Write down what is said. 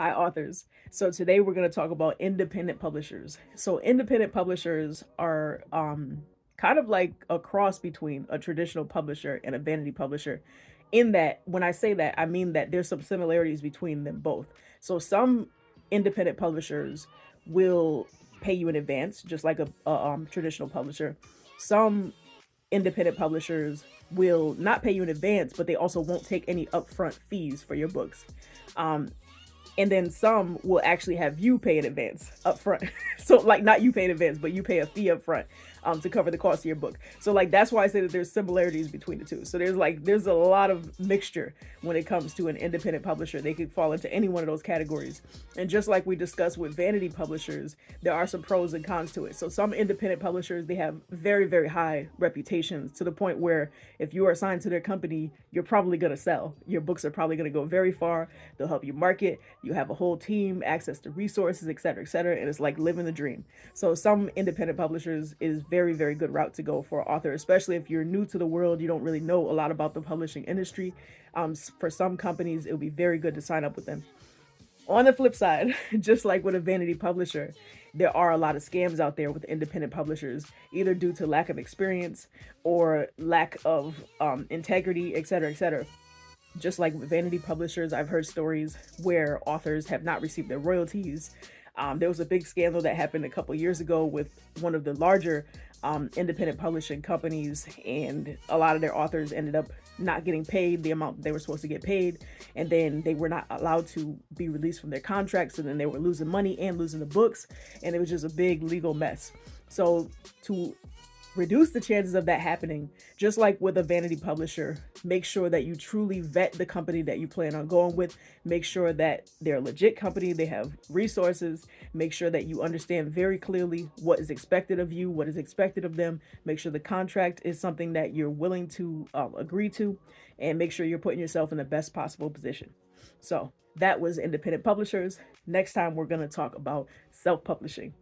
Hi, authors. So today we're going to talk about independent publishers. So independent publishers are kind of like a cross between a traditional publisher and a vanity publisher. In that, when I say that, I mean that there's some similarities between them both. So some independent publishers will pay you in advance, just like a traditional publisher. Some independent publishers will not pay you in advance, but they also won't take any upfront fees for your books. Um, and then some will actually have you pay in advance up front. So like not you pay in advance, but you pay a fee up front to cover the cost of your book. So like that's why I say that there's similarities between the two. So there's a lot of mixture when it comes to an independent publisher. They could fall into any one of those categories. And just like we discussed with vanity publishers, there are some pros and cons to it. So some independent publishers, they have very, very high reputations to the point where if you are assigned to their company, you're probably going to sell. Your books are probably going to go very far. They'll help you market. You have a whole team, access to resources, et cetera, et cetera. And it's like living the dream. So some independent publishers is very, very good route to go for an author, especially if you're new to the world, you don't really know a lot about the publishing industry. For some companies, it would be very good to sign up with them. On the flip side, just like with a vanity publisher, there are a lot of scams out there with independent publishers, either due to lack of experience or lack of integrity, et cetera, et cetera. Just like with vanity publishers, I've heard stories where authors have not received their royalties. There was a big scandal that happened a couple years ago with one of the larger independent publishing companies, and a lot of their authors ended up not getting paid the amount they were supposed to get paid, and then they were not allowed to be released from their contracts, and then they were losing money and losing the books, and it was just a big legal mess. So to reduce the chances of that happening, just like with a vanity publisher, make sure that you truly vet the company that you plan on going with. Make sure that they're a legit company, they have resources. Make sure that you understand very clearly what is expected of you, what is expected of them. Make sure the contract is something that you're willing to agree to, and make sure you're putting yourself in the best possible position. So that was independent publishers. Next time, we're going to talk about self publishing.